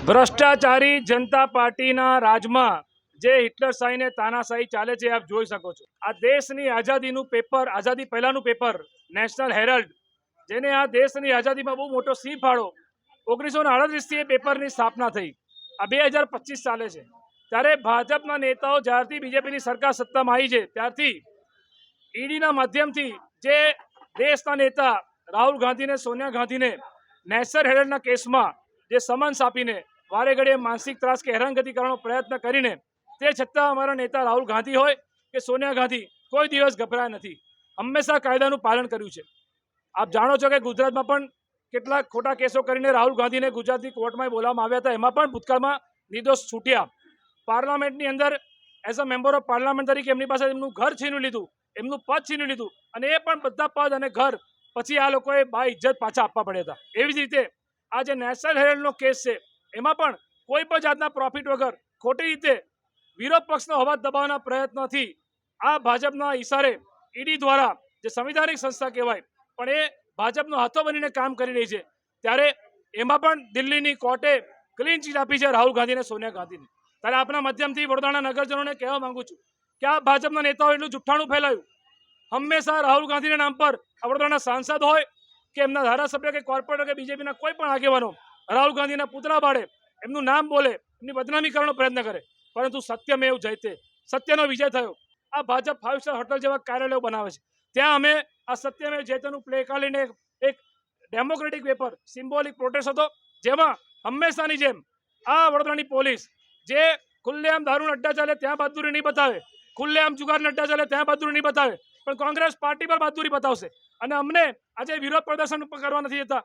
ભ્રષ્ટાચારી જનતા પાર્ટીના રાજમાં જે હિટલરશાહી ને તાનાશાહી ચાલે છે આપ જોઈ શકો છો। આ દેશની આઝાદીનું પેપર, આઝાદી પહેલાનું પેપર નેશનલ હેરલ્ડ, જેને આ દેશની આઝાદીમાં બહુ મોટો સિંહ ફાળો 1938 થી એ પેપરની સ્થાપના થઈ। આ 2025 ચાલે છે ત્યારે ભાજપના નેતાઓ જ્યારથી બીજેપીની સરકાર સત્તામાં આવી છે ત્યારથી ઈડીના માધ્યમથી જે દેશના નેતા રાહુલ ગાંધીને, સોનિયા ગાંધીને નેશનલ હેરલ્ડના કેસમાં જે સમન્સ આપીને વારે ઘડીએ માનસિક ત્રાસ કે હેરાનગતિ કરવાનો પ્રયત્ન કરીને, તે છતાં અમારા નેતા રાહુલ ગાંધી હોય કે સોનિયા ગાંધી કોઈ દિવસ ગભરાયા નથી, હંમેશા કાયદાનું પાલન કર્યું છે। આપ જાણો છો કે ગુજરાતમાં પણ કેટલાક ખોટા કેસો કરીને રાહુલ ગાંધીને ગુજરાતની કોર્ટમાં બોલાવવામાં આવ્યા હતા, એમાં પણ ભૂતકાળમાં નિર્દોષ છૂટ્યા। પાર્લામેન્ટની અંદર as a member of parliament તરીકે એમની પાસે એમનું ઘર છીનવી લીધું, એમનું પદ છીનવી લીધું, અને એ પણ બધા પદ અને ઘર પછી આ લોકોએ બા ઇજ્જત પાછા આપવા પડ્યા હતા। એવી જ રીતે આ જે નેશનલ હેરલ્ડનો કેસ છે એમાં પણ કોઈ પણ જાતના પ્રોફિટ વગર ખોટી રીતે વિરોધ પક્ષનો અવાજ દબાવવાના પ્રયત્નોથી આ ભાજપના ઈશારે ઈડી દ્વારા, જે સંવિધાનિક સંસ્થા કહેવાય પણ એ ભાજપનો હાથો બનીને કામ કરી રહી છે, ત્યારે એમાં પણ દિલ્હીની કોર્ટે ક્લીન ચીટ આપી છે રાહુલ ગાંધી અને સોનિયા ગાંધીને। ત્યારે આપણા માધ્યમથી વડોદરાના નગરજનોને કહેવા માંગુ છું કે આ ભાજપના નેતાઓ એટલું જુઠ્ઠાણું ફેલાયું, હંમેશા રાહુલ ગાંધીના નામ પર વડોદરાના સાંસદ હોય કે એમના ધારાસભ્ય કે કોર્પોરેટર કે બીજેપીના કોઈ પણ આગેવાનો રાહુલ ગાંધીના પુતળા બાળે, એમનું નામ બોલે, એમની બદનામી કરવાનો પ્રયત્ન કરે, પરંતુ સત્યમેવ જયતે, સત્યનો વિજય થયો। આ ભાજપ 5 સ્ટાર હોટલ જેવા કાર્યાલયો બનાવે છે, ત્યાં અમે આ સત્યમેવ જયતેનું પ્લે કાઢીને એક ડેમોક્રેટિક પેપર સિમ્બોલિક પ્રોટેસ્ટ હતો, જેમાં હંમેશાની જેમ આ વડોદરાની પોલીસ જે ખુલ્લેઆમ દારૂના અડ્ડા ચાલે ત્યાં બહાદુરી નહીં બતાવે, ખુલ્લેઆમ જુગારના અડ્ડા ચાલે ત્યાં બહાદુરી નહીં બતાવે, પણ કોંગ્રેસ પાર્ટી પર બહાદુરી બતાવશે। અને અમને આજે વિરોધ પ્રદર્શન કરવા નથી દેતા,